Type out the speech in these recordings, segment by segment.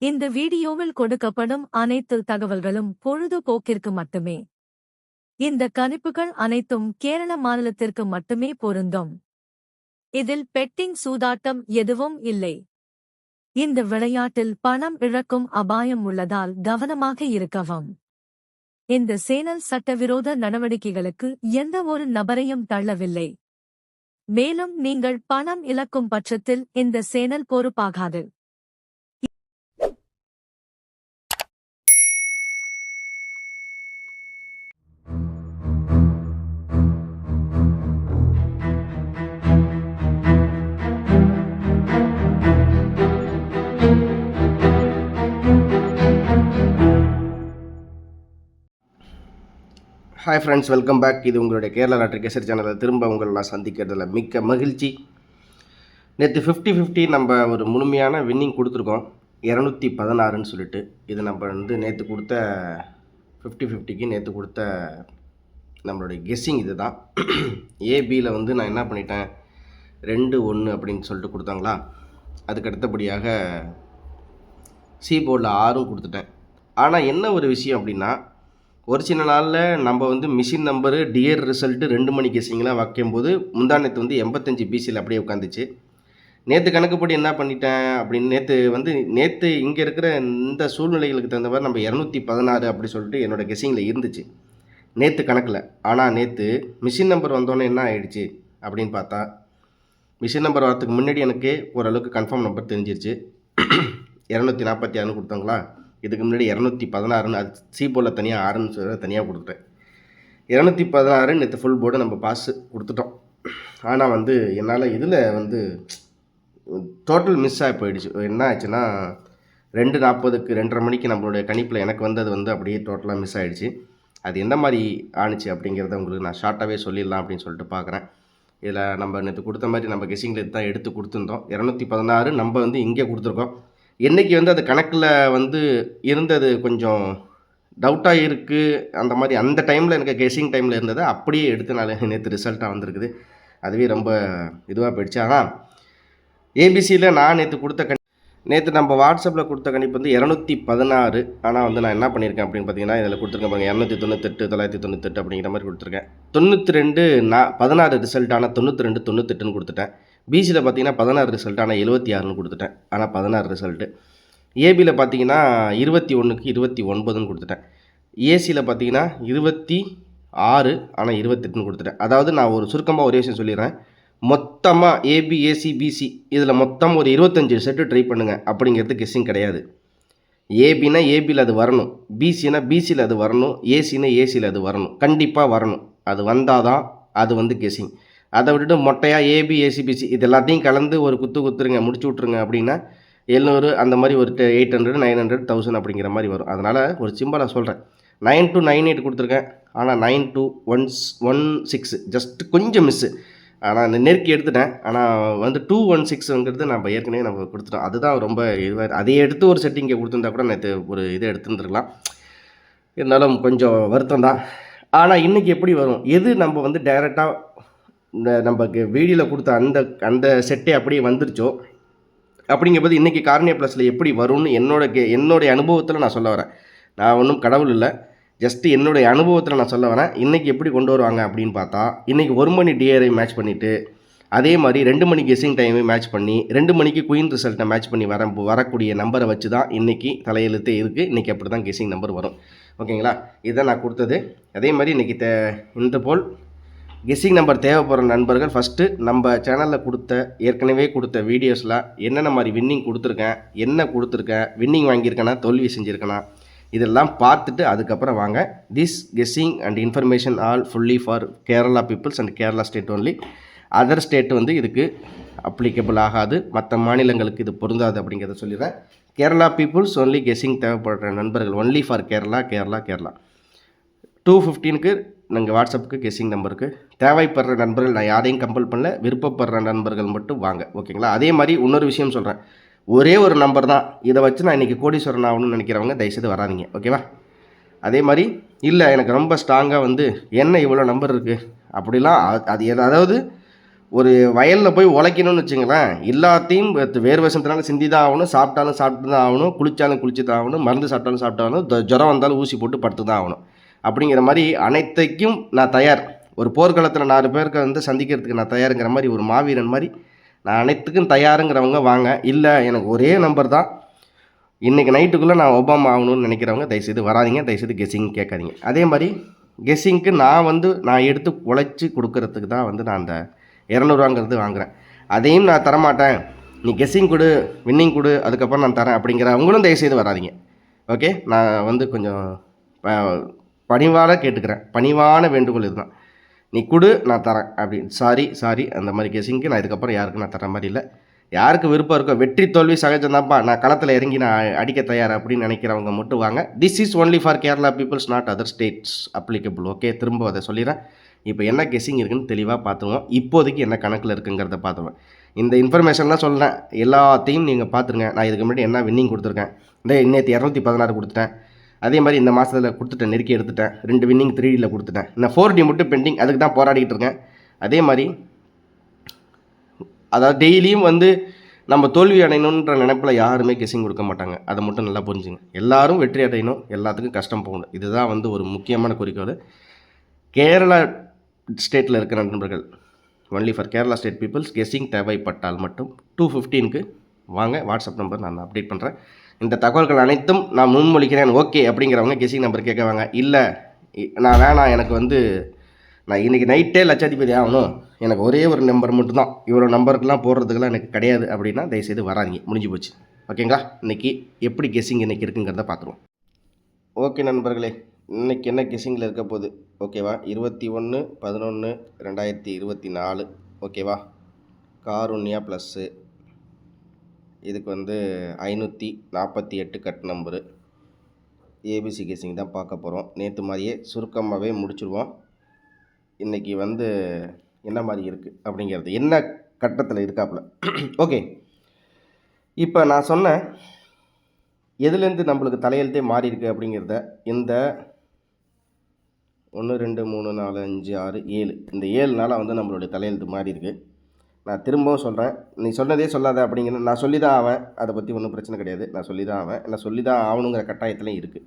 இந்த வீடியோவில் கொடுக்கப்படும் அனைத்து தகவல்களும் பொழுதுபோக்கிற்கு மட்டுமே. இந்த கணிப்புகள் அனைத்தும் கேரள மாநிலத்திற்கு மட்டுமே பொருந்தும். இதில் பெட்டிங் சூதாட்டம் எதுவும் இல்லை. இந்த விளையாட்டில் பணம் இழக்கும் அபாயம் உள்ளதால் கவனமாக இருக்கவும். இந்த சேனல் சட்டவிரோத நடவடிக்கைகளுக்கு எந்த ஒரு நபரையும் தள்ளவில்லை. மேலும் நீங்கள் பணம் இழக்கும் பட்சத்தில் இந்த சேனல் பொறுப்பாகாது. Hi friends, welcome back. இது உங்களுடைய கேரளா லாட்டரி கேசரி சேனலில் திரும்ப உங்களை நான் சந்திக்கிறதுல மிக்க மகிழ்ச்சி. நேற்று 50-50 நம்ம ஒரு முழுமையான வின்னிங் கொடுத்துருக்கோம், 216ன்னு சொல்லிட்டு. இது நம்ம நேற்று கொடுத்த 50-50க்கு நேற்று கொடுத்த நம்மளுடைய கெஸ்ஸிங் இது தான். ஏபியில் நான் என்ன பண்ணிட்டேன், 2-1 அப்படின்னு சொல்லிட்டு கொடுத்தாங்களா. அதுக்கு அடுத்தபடியாக சி போர்டில் 6ம் கொடுத்துட்டேன். ஆனால் என்ன ஒரு விஷயம் அப்படின்னா, ஒரு சில நாளில் நம்ம மிஷின் நம்பரு டியர் ரிசல்ட்டு 2 மணி கெஸ்ஸிங்லாம் வைக்கும்போது முந்தானத்து 85 பிசியில் அப்படியே உட்காந்துச்சு. நேற்று கணக்குப்படி என்ன பண்ணிட்டேன் அப்படின்னு நேற்று இங்கே இருக்கிற இந்த சூழ்நிலைகளுக்கு தகுந்த மாதிரி நம்ம 216 அப்படி சொல்லிட்டு என்னோடய கெஸ்ஸிங்கில் இருந்துச்சு நேற்று கணக்கில். ஆனால் நேற்று மிஷின் நம்பர் வந்தோன்னே என்ன ஆகிடுச்சு அப்படின்னு பார்த்தா, மிஷின் நம்பர் வரத்துக்கு முன்னாடி எனக்கு ஓரளவுக்கு கன்ஃபார்ம் நம்பர் தெரிஞ்சிருச்சு. 246 கொடுத்தாங்களா. இதுக்கு முன்னாடி 216ன்னு அது சி போர்டில் தனியாக 6ன்னு சொல்லி தனியாக கொடுத்துட்டேன். 216 நேற்று ஃபுல் போர்டு நம்ம பாஸ் கொடுத்துட்டோம். ஆனால் என்னால் இதில் டோட்டல் மிஸ் ஆகி போயிடுச்சு. என்ன ஆச்சுன்னா, 2:40க்கு 2:30 மணிக்கு நம்மளுடைய கணிப்பில் எனக்கு வந்தது அப்படியே டோட்டலாக மிஸ் ஆகிடுச்சு. அது எந்த மாதிரி ஆணுச்சு அப்படிங்கிறத உங்களுக்கு நான் ஷார்ட்டாகவே சொல்லிடலாம் அப்படின்னு சொல்லிட்டு பார்க்குறேன். இதில் நம்ம நேற்று கொடுத்த மாதிரி நம்ம கெஸ்ஸிங்கில் தான் எடுத்து கொடுத்துருந்தோம். 216 நம்ம இங்கே கொடுத்துருக்கோம். என்றைக்கு அது கணக்கில் இருந்தது கொஞ்சம் டவுட்டாக இருக்குது, அந்த மாதிரி அந்த டைமில் எனக்கு கெஸ்ஸிங் டைமில் இருந்தது அப்படியே எடுத்து நான் நேற்று ரிசல்ட்டாக வந்திருக்குது. அதுவே ரொம்ப இதுவாக போயிடுச்சு. ஆனால் ஏபிசியில் நான் நேற்று நம்ம வாட்ஸ்அப்பில் கொடுத்த கணிப்பு 216. ஆனால் நான் என்ன பண்ணியிருக்கேன் அப்படின்னு பார்த்தீங்கன்னா, இதில் கொடுத்துருக்கேன் பாருங்கள், 298 998 அப்படிங்கிற மாதிரி கொடுத்துருக்கேன். 92 16 ரிசல்ட், ஆனால் 92 98ன்னு கொடுத்துட்டேன். பிசியில் பார்த்தீங்கன்னா 16 ரிசல்ட், ஆனால் 76ன்னு கொடுத்துட்டேன். ஆனால் 16 ரிசல்ட்டு. ஏபியில் பார்த்தீங்கன்னா 21க்கு 29ன்னு கொடுத்துட்டேன். ஏசியில் பார்த்தீங்கன்னா 26 ஆனால் 28ன்னு கொடுத்துட்டேன். அதாவது நான் ஒரு சுருக்கமாக ஒரே விஷயம் சொல்லிடுறேன். மொத்தமாக ஏபி ஏசி பிசி இதில் மொத்தம் ஒரு 25 செட்டு ட்ரை பண்ணுங்கள் அப்படிங்கிறது கெஸ்ஸிங் கிடையாது. ஏபினா ஏபியில் அது வரணும், பிசினா பிசியில் அது வரணும், ஏசினா ஏசியில் அது வரணும், கண்டிப்பாக வரணும். அது வந்தால் தான் அது கெஸ்ஸிங். அதை விட்டுட்டு மொட்டையாக ஏபி ஏசி பிசி இது எல்லாத்தையும் கலந்து ஒரு குத்துருங்க, முடிச்சு விட்ருங்க அப்படின்னா 700 அந்த மாதிரி ஒரு 800 900 1000 அப்படிங்கிற மாதிரி வரும். அதனால் ஒரு சிம்பிளாக சொல்கிறேன், 9298 கொடுத்துருக்கேன். ஆனால் 9216 ஜஸ்ட் கொஞ்சம் மிஸ்ஸு. ஆனால் நெருக்கி எடுத்துட்டேன். ஆனால் 216ங்கிறது நம்ம ஏற்கனவே நம்ம கொடுத்துட்டோம். அதுதான் ரொம்ப இதுவாக. அதை எடுத்து ஒரு செட்டிங் இங்கே கொடுத்துருந்தா கூட நேற்று ஒரு இதை எடுத்துருந்துருக்கலாம். இருந்தாலும் கொஞ்சம் வருத்தம் தான். ஆனால் இன்றைக்கி எப்படி வரும், எது நம்ம டைரெக்டாக நமக்கு வீடியோவில் கொடுத்த அந்த செட்டே அப்படியே வந்துருச்சோ அப்படிங்கும்போது இன்றைக்கி கார்னியா ப்ளஸில் எப்படி வரும்னு என்னுடைய அனுபவத்தில் நான் சொல்ல வரேன். நான் ஒன்றும் கடவுள் இல்லை, ஜஸ்ட்டு என்னுடைய அனுபவத்தில் நான் சொல்ல வரேன். இன்றைக்கி எப்படி கொண்டு வருவாங்க அப்படின்னு பார்த்தா, இன்றைக்கி 1 மணி டிஆரை மேட்ச் பண்ணிவிட்டு அதே மாதிரி 2 மணி கெஸ்ஸிங் டைமை மேட்ச் பண்ணி 2 மணிக்கு குயின் ரிசல்ட்டை மேட்ச் பண்ணி வரக்கூடிய நம்பரை வச்சு தான் இன்றைக்கி தலையெழுத்தே இருக்குது. இன்றைக்கி அப்படி தான் கெஸ்ஸிங் நம்பர் வரும். ஓகேங்களா, இதுதான் நான் கொடுத்தது. அதே மாதிரி இன்றைக்கி இந்த போல் கெஸ்ஸிங் நம்பர் தேவைப்படுற நண்பர்கள் ஃபஸ்ட்டு நம்ம சேனலில் ஏற்கனவே கொடுத்த வீடியோஸில் என்னென்ன மாதிரி வின்னிங் கொடுத்துருக்கேன், என்ன கொடுத்துருக்கேன், வின்னிங் வாங்கியிருக்கேனா தோல்வி செஞ்சுருக்கேனா, இதெல்லாம் பார்த்துட்டு அதுக்கப்புறம் வாங்க. This guessing and information all fully for Kerala peoples and Kerala state only. Other state இதுக்கு அப்ளிகபிள் ஆகாது, மற்ற மாநிலங்களுக்கு இது பொருந்தாது அப்படிங்கிறத சொல்லிடுறேன். கேரளா பீப்புள்ஸ் ஒன்லி கெஸ்ஸிங் தேவைப்படுற நண்பர்கள், ஒன்லி ஃபார் கேரளா 215க்கு நாங்கள் வாட்ஸ்அப்புக்கு கெஸ்ஸிங் நம்பருக்கு தேவைப்படுற நண்பர்கள், நான் யாரையும் கம்பல் பண்ணல, விருப்பப்படுற நண்பர்கள் மட்டும் வாங்க. ஓகேங்களா. அதே மாதிரி இன்னொரு விஷயம் சொல்கிறேன், ஒரே ஒரு நம்பர் தான், இதை வச்சு நான் இன்றைக்கி கோடீஸ்வரன் ஆகணும்னு நினைக்கிறவங்க தயவுசெய்து வராதிங்க. ஓகேவா. அதே மாதிரி இல்லை எனக்கு ரொம்ப ஸ்ட்ராங்காக என்ன இவ்வளோ நம்பர் இருக்குது அப்படிலாம் அது அதாவது ஒரு வயலில் போய் உழைக்கணும்னு வச்சுங்களேன், எல்லாத்தையும் வேர்வை சிந்தினாலும் சிந்தி தான் ஆகணும், சாப்பிட்டாலும் சாப்பிட்டு தான் ஆகணும், குளிச்சாலும் குளிச்சு தான் ஆகணும், மருந்து சாப்பிட்டாலும் சாப்பிட்டாகணும், ஜுரம் வந்தாலும் ஊசி போட்டு படுத்து தான் ஆகணும். அப்படிங்கிற மாதிரி அனைத்தைக்கும் நான் தயார். ஒரு போர்க்களத்தில் 4 பேருக்கு வந்து சந்திக்கிறதுக்கு நான் தயாருங்கிற மாதிரி ஒரு மாவீரன் மாதிரி நான் அனைத்துக்கும் தயாருங்கிறவங்க வாங்க. இல்லை எனக்கு ஒரே நம்பர் தான், இன்றைக்கி நைட்டுக்குள்ளே நான் ஒபாமா ஆகணும்னு நினைக்கிறவங்க தயவுசெய்து வராதிங்க, தயவுசெய்து கெஸ்ஸிங் கேட்காதீங்க. அதே மாதிரி கெஸ்ஸிங்க்கு நான் எடுத்து உழைச்சி கொடுக்கறதுக்கு தான் வந்து நான் அந்த 200 வாங்குகிறேன். அதையும் நான் தரமாட்டேன், நீ கெஸ்ஸிங் கொடு, வின்னிங் கொடு, அதுக்கப்புறம் நான் தரேன் அப்படிங்கிறவங்களும் தயவுசெய்து வராதிங்க. ஓகே, நான் வந்து கொஞ்சம் பணிவாக கேட்டுக்கிறேன், பணிவான வேண்டுகோள் இதுதான். நீ கொடு, நான் தரேன் அப்படி. சாரி அந்த மாதிரி கெஸ்ஸிங்க்கு நான் இதுக்கப்புறம் யாருக்கும் நான் தர மாதிரி இல்லை. யாருக்கு விருப்பம் இருக்கோ, வெற்றி தோல்வி சகஜம்தான்ப்பா, நான் களத்தில் இறங்கி நான் அடிக்க தயார் அப்படின்னு நினைக்கிறவங்க மட்டும் வாங்க. This is only for Kerala peoples, not other states applicable. Okay, திரும்ப அதை சொல்லிடுறேன். இப்போ என்ன கெஸ்ஸிங் இருக்குன்னு தெளிவாக பார்த்துருவோம். இப்போதைக்கு என்ன கணக்கில் இருக்குங்கிறத பார்த்துருவேன். இந்த இன்ஃபர்மேஷன்லாம் சொல்கிறேன், எல்லாத்தையும் நீங்கள் பார்த்துருங்க. நான் இதுக்கு முன்னாடி என்ன வின்னிங் கொடுத்துருக்கேன், நேற்று 216 கொடுத்துட்டேன். அதே மாதிரி இந்த மாதத்தில் கொடுத்துட்டேன், நெருக்கி எடுத்துட்டேன். 2 வின்னிங் 3Dயில் கொடுத்துட்டேன். இன்னும் 4D மட்டும் பெண்டிங், அதுக்கு தான் போராடிக்கிட்டு இருக்கேன். அதே மாதிரி அதாவது டெய்லியும் வந்து நம்ம தோல்வி அடையணுன்ற நினைப்பில் யாருமே கெஸ்ஸிங் கொடுக்க மாட்டாங்க. அதை மட்டும் நல்லா புரிஞ்சுங்க. எல்லாரும் வெற்றி அடையணும், எல்லாத்துக்கும் கஷ்டம் போகணும். இதுதான் வந்து ஒரு முக்கியமான குறிக்கோள். கேரளா ஸ்டேட்டில் இருக்கிற நண்பர்கள், only for Kerala state peoples, guessing தேவைப்பட்டால் மட்டும் 215க்கு வாங்க. வாட்ஸ்அப் நம்பர் நான் அப்டேட் பண்ணுறேன். இந்த தகவல்கள் அனைத்தும் நான் முன்மொழிக்கிறேன் ஓகே அப்படிங்கிறவங்க கெஸ்ஸிங் நம்பர் கேட்க வாங்க. இல்லை நான் வேணாம், எனக்கு வந்து நான் இன்றைக்கி நைட்டே லட்சாதிபதி ஆகணும், எனக்கு ஒரே ஒரு நம்பர் மட்டும்தான், இவ்வளோ நம்பருக்கெலாம் போடுறதுக்கெல்லாம் எனக்கு கிடையாது அப்படின்னா தயவுசெய்து வராதிங்க, முடிஞ்சு போச்சு. ஓகேங்களா? இன்றைக்கி எப்படி கெஸ்ஸிங் இன்றைக்கி இருக்குங்கிறத பார்த்துருவோம். ஓகே நண்பர்களே, இன்றைக்கி என்ன கெஸ்ஸிங்கில் இருக்க போகுது ஓகேவா? 21/11/2024 ஓகேவா? காருண்யா ப்ளஸ்ஸு, இதுக்கு வந்து 548 கட் நம்பரு. ஏபிசி கெஸ்ஸிங் தான் பார்க்க போகிறோம். நேற்று மாதிரியே சுருக்கமாகவே முடிச்சுடுவோம். இன்றைக்கி வந்து என்ன மாதிரி இருக்குது அப்படிங்கிறது, என்ன கட்டத்தில் இருக்காப்புல. ஓகே, இப்போ நான் சொன்னேன் எதுலேருந்து நம்மளுக்கு தலையெழுத்தே மாறி இருக்குது அப்படிங்கிறத, இந்த 1 2 3 4 5 6 7 இந்த 7 நாளாக வந்து நம்மளுடைய தலையெழுத்து மாறி இருக்குது. நான் திரும்பவும் சொல்கிறேன், நீ சொன்னதே சொல்லாத அப்படிங்கிற, நான் சொல்லி தான் ஆவேன், அதை பற்றி ஒன்றும் பிரச்சனை கிடையாது. நான் சொல்லி தான் ஆவேன், நான் சொல்லி தான் ஆகணுங்கிற கட்டாயத்துலையும் இருக்குது.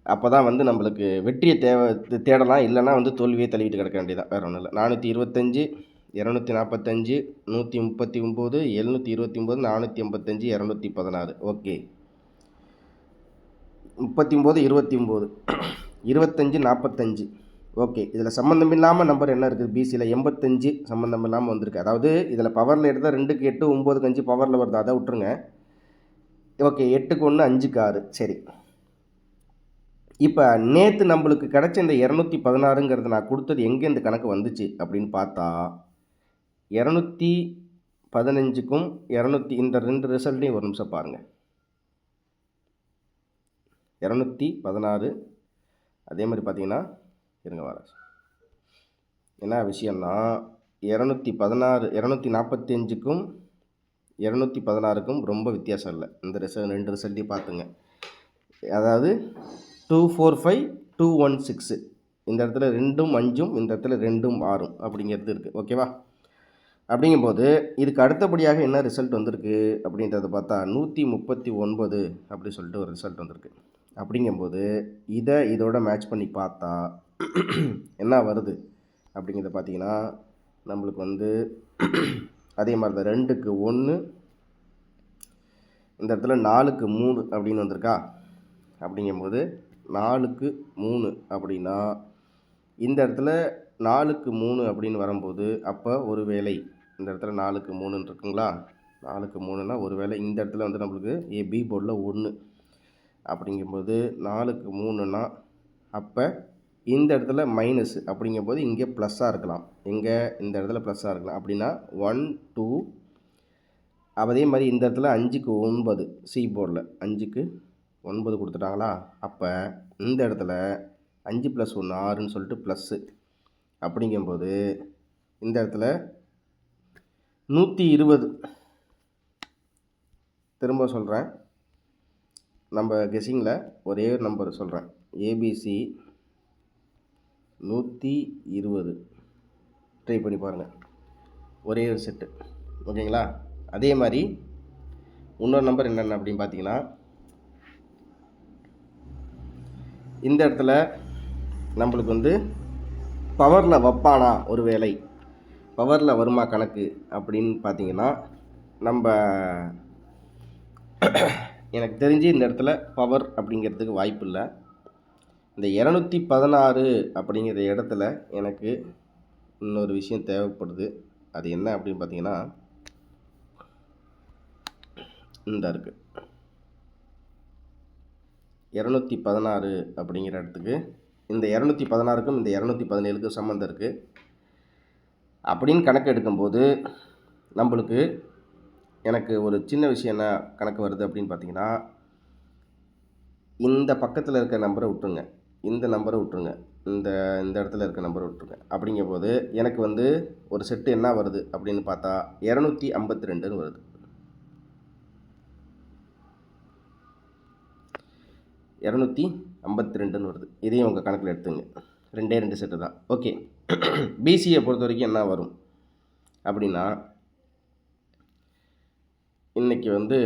அப்போ தான் வந்து நம்மளுக்கு வெற்றியை தேடலாம், இல்லைனா வந்து தோல்வியை தள்ளிவிட்டு கிடக்க வேண்டியதான், வேறு ஒன்றும் இல்லை. 425 245 139 729 485 216 ஓகே. 39 29 25 45 ஓகே. இதில் சம்மந்தம் இல்லாமல் நம்பர் என்ன இருக்குது, பிசியில் 85 சம்மந்தம் இல்லாமல் வந்திருக்கு. அதாவது இதில் பவரில் எடுத்தால் 2க்கு 8 9க்கு 5 பவரில் வருது, அதை விட்டுருங்க. ஓகே, 8க்கு 1 5க்கு 6 சரி. இப்போ நேற்று நம்மளுக்கு கிடச்ச இந்த 216ங்கிறது நான் கொடுத்தது எங்கே இந்த கணக்கு வந்துச்சு அப்படின்னு பார்த்தா, 215க்கும் 200 இந்த 2 ரிசல்ட்டையும் ஒரு நிமிஷம் பாருங்கள். 216 அதே மாதிரி பார்த்தீங்கன்னா இருங்க வர என்ன விஷயம்னா, 216 245க்கும் 216க்கும் ரொம்ப வித்தியாசம் இல்லை. இந்த 2 ரிசல்ட்டையும் பார்த்துங்க. அதாவது 245 216 இந்த இடத்துல 2ம் 5ம், இந்த இடத்துல 2ம் 6ம் அப்படிங்கிறது இருக்குது ஓகேவா? அப்படிங்கும்போது இதுக்கு அடுத்தபடியாக என்ன ரிசல்ட் வந்திருக்கு அப்படின்றத பார்த்தா 139 அப்படி சொல்லிட்டு ஒரு ரிசல்ட் வந்திருக்கு. அப்படிங்கும்போது இதோட மேட்ச் பண்ணி பார்த்தா என்ன வருது அப்படிங்கிறத பார்த்தீங்கன்னா, நம்மளுக்கு வந்து அதே மாதிரி தான் 2க்கு 1 இந்த இடத்துல 4க்கு 3 அப்படின்னு வந்திருக்கா. அப்படிங்கும்போது 4க்கு 3 அப்படின்னா இந்த இடத்துல 4க்கு 3 அப்படின்னு வரும்போது, அப்போ ஒரு வேளை இந்த இடத்துல 4க்கு 3 இருக்குங்களா, 4க்கு 3னா ஒரு வேளை இந்த இடத்துல வந்து நம்மளுக்கு பி போர்டில் 1 அப்படிங்கும்போது 4க்கு 3னா அப்போ இந்த இடத்துல மைனஸ் அப்படிங்கும்போது இங்கே ப்ளஸ்ஸாக இருக்கலாம். எங்கே இந்த இடத்துல ப்ளஸ்ஸாக இருக்கலாம். அப்படின்னா 1 2 அதே மாதிரி இந்த இடத்துல 5க்கு 9 சி போர்டில் 5க்கு 9 கொடுத்துட்டாங்களா. அப்போ இந்த இடத்துல 5 + 1 6ன்னு சொல்லிட்டு ப்ளஸ்ஸு. அப்படிங்கும்போது இந்த இடத்துல 120. திரும்ப சொல்கிறேன், நம்ம கெஸ்ஸிங்கில் ஒரே ஒரு நம்பர் சொல்கிறேன், ஏபிசி 120 ட்ரை பண்ணி பாருங்கள். ஒரே ஒரு செட்டு. ஓகேங்களா? அதே மாதிரி இன்னொரு நம்பர் என்னென்ன அப்படின்னு பார்த்தீங்கன்னா, இந்த இடத்துல நம்மளுக்கு வந்து பவரில் வைப்பானா, ஒரு வேளை பவரில் வருமா கணக்கு அப்படின்னு பார்த்தீங்கன்னா, நம்ம எனக்கு தெரிஞ்சு இந்த இடத்துல பவர் அப்படிங்கிறதுக்கு வாய்ப்பு இல்லை. இந்த 216 அப்படிங்கிற இடத்துல எனக்கு இன்னொரு விஷயம் தேவைப்படுது. அது என்ன அப்படின்னு பார்த்தீங்கன்னா, இந்த இருக்குது 216 அப்படிங்கிற இடத்துக்கு இந்த 216க்கும் இந்த 217க்கும் சம்மந்தம் இருக்குது அப்படின்னு கணக்கு எடுக்கும்போது நம்மளுக்கு எனக்கு ஒரு சின்ன விஷயம் என்ன கணக்கு வருது அப்படின்னு பார்த்தீங்கன்னா, இந்த பக்கத்தில் இருக்க நம்பரை விட்டுருங்க, இந்த நம்பரை விட்டுருங்க, இந்த இந்த இடத்துல இருக்க நம்பரை விட்டுருங்க. அப்படிங்கும்போது எனக்கு வந்து ஒரு செட்டு என்ன வருது அப்படின்னு பார்த்தா 252ன்னு வருது. 252ன்னு வருது. இதையும் உங்கள் கணக்கில் எடுத்துங்க. 2 செட்டு தான். ஓகே. பிசியை பொறுத்த வரைக்கும் என்ன வரும் அப்படின்னா, இன்றைக்கி வந்து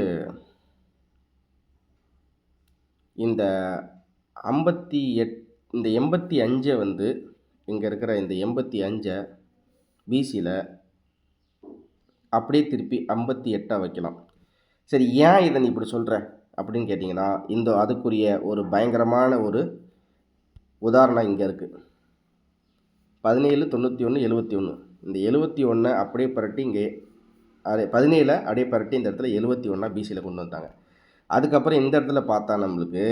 இந்த 85 வந்து இங்கே இருக்கிற இந்த 85 பிசியில் அப்படியே திருப்பி 58 வைக்கலாம். சரி, ஏன் இதை நீ இப்படி சொல்கிற அப்படின்னு கேட்டிங்கன்னா, அதுக்குரிய ஒரு பயங்கரமான ஒரு உதாரணம் இங்கே இருக்குது. 17, 91, 71. இந்த 71 அப்படியே பரட்டி இங்கே 17 அப்படியே பரட்டி இந்த இடத்துல 71 பிசியில் கொண்டு வந்தாங்க. அதுக்கப்புறம் இந்த இடத்துல பார்த்தா நம்மளுக்கு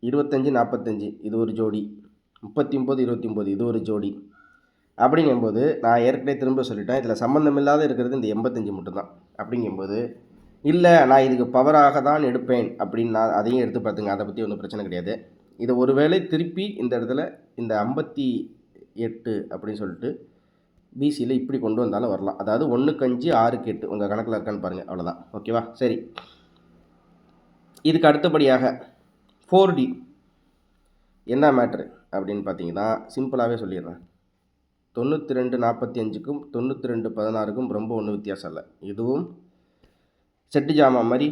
25, 45 இது ஒரு ஜோடி, 39, 29 இது ஒரு ஜோடி. அப்படிங்கும்போது நான் ஏற்கனவே திரும்ப சொல்லிட்டேன், இதில் சம்மந்தமில்லாத இருக்கிறது இந்த 85 மட்டும்தான். அப்படிங்கும்போது இல்லை, நான் இதுக்கு பவராக தான் எடுப்பேன் அப்படின்னு நான் அதையும் எடுத்து பார்த்துங்க, அதை பற்றி ஒன்றும் பிரச்சனை கிடையாது. இதை ஒருவேளை திருப்பி இந்த இடத்துல இந்த 58 அப்படின்னு சொல்லிட்டு பிசியில் இப்படி கொண்டு வந்தாலும் வரலாம். அதாவது 1க்கு 5, 6க்கு 8 உங்கள் கணக்கில் இருக்கான்னு பாருங்கள், அவ்வளோதான். ஓகேவா? சரி, இதுக்கு அடுத்தபடியாக 4D என்ன மேட்ரு அப்படின்னு பார்த்தீங்கன்னா, சிம்பிளாகவே சொல்லிடுறேன். 92 45க்கும் 92 16க்கும் ரொம்ப ஒன்றும் வித்தியாசம் இல்லை. இதுவும் செட்டு ஜாமா மாதிரி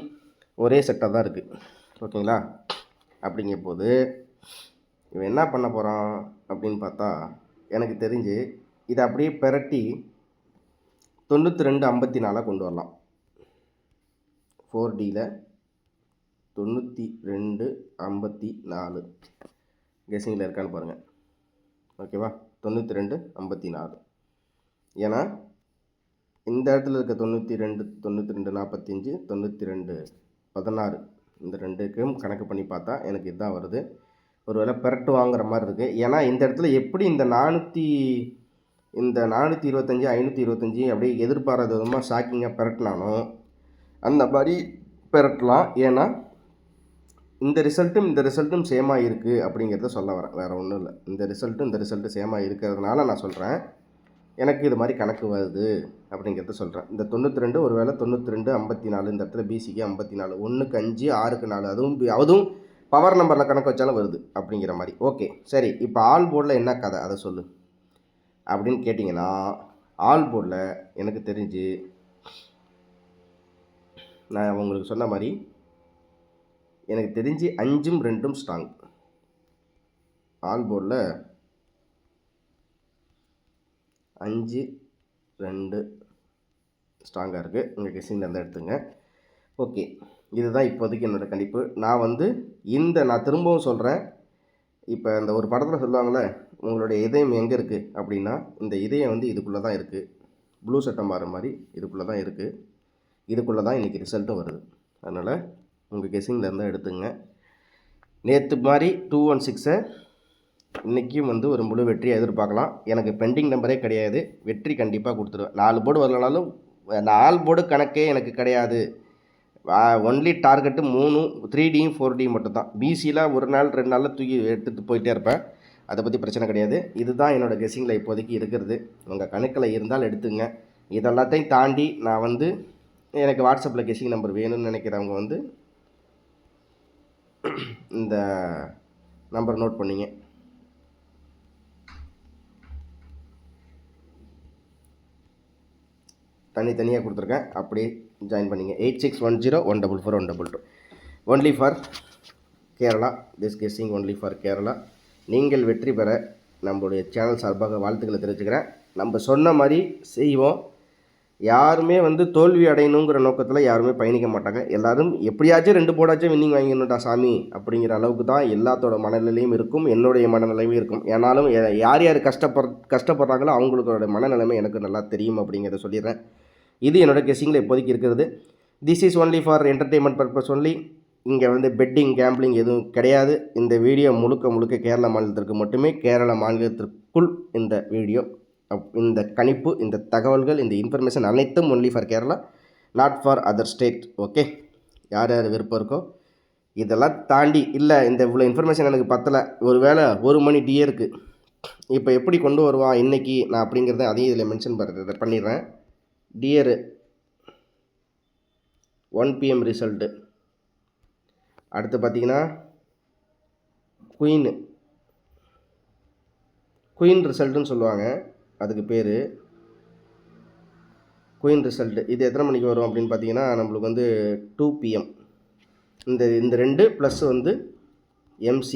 ஒரே செட்டாக தான் இருக்குது. ஓகேங்களா? அப்படிங்கும்போது இவன் என்ன பண்ண போகிறான் அப்படின்னு பார்த்தா, எனக்கு தெரிஞ்சு இதை அப்படியே பெரட்டி 92 54 கொண்டு வரலாம். 4Dயில் 92 54 கெஸிங்கில் இருக்கான்னு பாருங்கள். ஓகேவா? 92 54. ஏன்னா இந்த இடத்துல இருக்க 92 45 92 16 இந்த ரெண்டுக்கும் கணக்கு பண்ணி பார்த்தா எனக்கு இதுதான் வருது. ஒரு வேளை பெரட்டு வாங்குற மாதிரி இருக்குது. ஏன்னா இந்த இடத்துல எப்படி இந்த 425 525 அப்படியே எதிர்பாராத விதமாக ஷாக்கிங்காக பெரட்டினானோ அந்த மாதிரி பெரட்டலாம். ஏன்னா இந்த ரிசல்ட்டும் சேமாக இருக்குது அப்படிங்கிறத சொல்ல வரேன், வேறு ஒன்றும் இல்லை. இந்த ரிசல்ட்டு சேமாக இருக்கிறதுனால நான் சொல்கிறேன், எனக்கு இது மாதிரி கணக்கு வருது அப்படிங்கிறத சொல்கிறேன். இந்த 92 ஒரு வேளை 92 54 இந்த இடத்துல பிசிக்கு 54, 1க்கு 5 6க்கு 4 அதுவும் பவர் நம்பரில் கணக்கு வச்சாலும் வருது அப்படிங்கிற மாதிரி. ஓகே, சரி, இப்போ ஆல் போர்டில் என்ன கதை அதை சொல்லு அப்படின்னு கேட்டிங்கன்னா, ஆல் போர்டில் எனக்கு தெரிஞ்சு நான் உங்களுக்கு சொன்ன மாதிரி எனக்கு தெரிஞ்சு 5ம் 2ம் ஸ்ட்ராங். ஆல் போர்டில் 5 2 ஸ்ட்ராங்காக இருக்குது. உங்கள் கெஸிங்கில் இருந்தால் எடுத்துங்க. ஓகே, இதுதான் இப்போதைக்கு என்னோடய கணிப்பு. நான் திரும்பவும் சொல்கிறேன், இப்போ இந்த ஒரு படத்தில் சொல்லுவாங்களே, உங்களுடைய இதயம் எங்கே இருக்குது அப்படின்னா, இந்த இதயம் வந்து இதுக்குள்ளே தான் இருக்குது. ப்ளூ சட்டை மாறுற மாதிரி இதுக்குள்ளே தான் இருக்குது. இதுக்குள்ளே தான் இன்றைக்கி ரிசல்ட்டும் வருது. அதனால் உங்கள் கெஸிங்கில் இருந்தால் எடுத்துங்க. நேற்று மாதிரி 216 இன்றைக்கும் வந்து ஒரு முழு வெற்றியை எதிர்பார்க்கலாம். எனக்கு பெண்டிங் நம்பரே கிடையாது, வெற்றி கண்டிப்பாக கொடுத்துருவேன். 4 போர்டு வரலனாலும் 4 போர்டு கணக்கே எனக்கு கிடையாது. ஒன்லி டார்கெட்டு 3Dயும் 4Dயும் மட்டும்தான். பிசியில் ஒரு நாள் 2 நாளில் தூக்கி எடுத்துகிட்டு போயிட்டே இருப்பேன், அதை பற்றி பிரச்சனை கிடையாது. இதுதான் என்னோடய கெஸிங்கில் இப்போதைக்கு இருக்கிறது. உங்கள் கணக்கில் இருந்தால் எடுத்துங்க. இதெல்லாத்தையும் தாண்டி நான் வந்து எனக்கு வாட்ஸ்அப்பில் கெஸிங் நம்பர் வேணும்னு நினைக்கிறவங்க வந்து இந்த நம்பர் நோட் பண்ணிங்க. தனித்தனியாக கொடுத்துருக்கேன், அப்படியே ஜாயின் பண்ணிங்க. 8610144122 only for Kerala. This guessing only for Kerala. நீங்கள் வெற்றி பெற நம்மளுடைய சேனல் சார்பாக வாழ்த்துக்களை தெரிவிச்சுக்கிறேன். நம்ம சொன்ன மாதிரி செய்வோம். யாருமே தோல்வி அடையணுங்கிற நோக்கத்தில் யாருமே பயணிக்க மாட்டாங்க. எல்லோரும் எப்படியாச்சும் 2 போர்டாச்சும் வின்னிங் வாங்கிடணும்டா சாமி அப்படிங்கிற அளவுக்கு தான் எல்லாத்தோட மனநிலையும் இருக்கும், என்னுடைய மனநிலையும் இருக்கும். ஏன்னாலும் யார் யார் கஷ்டப்படுறாங்களோ அவங்களோட மனநிலைமை எனக்கு நல்லா தெரியும் அப்படிங்கிறத சொல்லிடுறேன். இது என்னோடய கெஸ்ஸிங்கில் இப்போதைக்கு இருக்கிறது. This is only for entertainment purpose only. இங்கே பெட்டிங் கேம்பிளிங் எதுவும் கிடையாது. இந்த வீடியோ முழுக்க கேரள மாநிலத்திற்கு மட்டுமே, கேரள மாநிலத்திற்குள் இந்த வீடியோ, இந்த கணிப்பு, இந்த தகவல்கள், இந்த இன்ஃபர்மேஷன் அனைத்தும் only for Kerala, not for other state. Okay, யார் யார் விருப்பம் இருக்கோ. இதெல்லாம் தாண்டி இல்லை இந்த இவ்வளோ இன்ஃபர்மேஷன் எனக்கு பத்தலை, ஒரு வேளை 1 மணி டியருக்கு இப்போ எப்படி கொண்டு வருவான் இன்றைக்கி நான் அப்படிங்கிறத அதையும் இதில் மென்ஷன் பண்ணிடுறேன். Dear 1 PM result. அடுத்து பார்த்திங்கன்னா குயின் ரிசல்ட்டுன்னு சொல்லுவாங்க, அதுக்கு பேர் குயின் ரிசல்ட்டு. இது எத்தனை மணிக்கு வரும் அப்படின்னு பார்த்தீங்கன்னா நம்மளுக்கு 2 PM. இந்த 2 ப்ளஸ் MC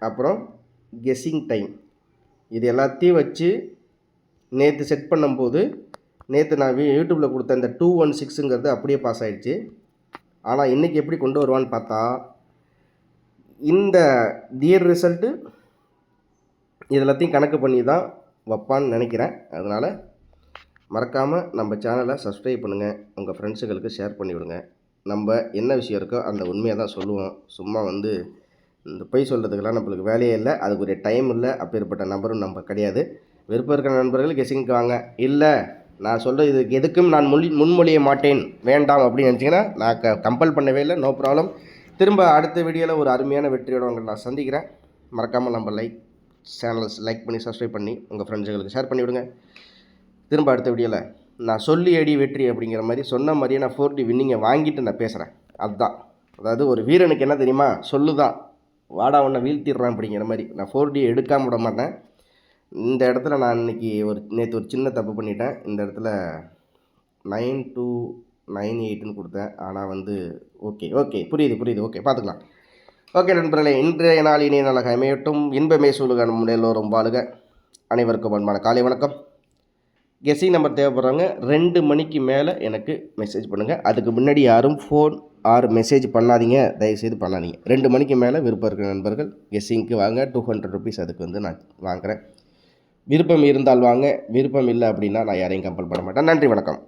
அப்புறம் கெஸ்ஸிங் டைம், இது எல்லாத்தையும் வச்சு நேற்று செட் பண்ணும்போது, நேற்று நான் யூடியூப்பில் கொடுத்த இந்த 216ங்கிறது அப்படியே பாஸ் ஆகிடுச்சு. ஆனால் இன்றைக்கி எப்படி கொண்டு வருவான்னு பார்த்தா இந்த டியர் ரிசல்ட்டு இது எல்லாத்தையும் கணக்கு பண்ணி தான் வைப்பான்னு நினைக்கிறேன். அதனால் மறக்காமல் நம்ம சேனலை சப்ஸ்கிரைப் பண்ணுங்கள், உங்கள் ஃப்ரெண்ட்ஸுகளுக்கு ஷேர் பண்ணிவிடுங்க. நம்ம என்ன விஷயம் இருக்கோ அந்த உண்மையை தான் சொல்லுவோம். சும்மா இந்த பொய் சொல்கிறதுக்கெல்லாம் நம்மளுக்கு வேலையே இல்லை, அதுக்கு ஒரு டைம் இல்லை, அப்பேற்பட்ட நம்பரும் நம்ம கிடையாது. விருப்பம் இருக்கிற நண்பர்கள் கெஸ்ஸிங்க்கு வாங்க. இல்லை நான் சொல்கிறது இதுக்கு எதுக்கும் நான் முன்மொழிய மாட்டேன், வேண்டாம் அப்படின்னு நினச்சிங்கன்னா நான் கம்பல் பண்ணவே இல்லை, நோ ப்ராப்ளம். திரும்ப அடுத்த வீடியோவில் ஒரு அருமையான வெற்றியோட உங்களை நான் சந்திக்கிறேன். மறக்காமல் நம்ம சேனல்ஸ் லைக் பண்ணி சப்ஸ்கிரைப் பண்ணி உங்கள் ஃப்ரெண்ட்ஸுகளுக்கு ஷேர் பண்ணிவிடுங்க. திரும்ப அடுத்த வீடியோவில் நான் சொல்லி அடி வெற்றி அப்படிங்கிற மாதிரி சொன்ன மாதிரியே நான் 4D வின்னிங்கை வாங்கிட்டு நான் பேசுகிறேன். அதுதான், அதாவது ஒரு வீரனுக்கு என்ன தெரியுமா, சொல்லுதான் வாடா உன்னை வீழ்த்திடுறேன் அப்படிங்கிற மாதிரி. நான் 4D எடுக்காமல் விட மாட்டேன். இந்த இடத்துல நான் நேற்று ஒரு சின்ன தப்பு பண்ணிட்டேன். இந்த இடத்துல 9298ன்னு கொடுத்தேன். ஆனால் ஓகே புரியுது, ஓகே பார்த்துக்கலாம். ஓகே நண்பர்களே, இன்றைய நாள் இனிய நாளாக அமையட்டும். இன்பமே சூழுக, நம்ம எல்லோரும் வாழுக. அனைவருக்கும் அன்பான காலை வணக்கம். கெஸ்ஸிங் நம்பர் தேவைப்படுறாங்க 2 மணிக்கு மேலே எனக்கு மெசேஜ் பண்ணுங்கள். அதுக்கு முன்னாடி யாரும் ஃபோன் ஆர் மெசேஜ் பண்ணாதீங்க, தயவுசெய்து பண்ணாதீங்க. 2 மணிக்கு மேலே விருப்பம் இருக்கிற நண்பர்கள் கெஸ்ஸிங்க்கு வாங்க. 200 ருபீஸ் அதுக்கு நான் வாங்குகிறேன். விருப்பம் இருந்தால் வாங்க, விருப்பம் இல்லை அப்படின்னா நான் யாரையும் கம்பல் பண்ண மாட்டேன். நன்றி, வணக்கம்.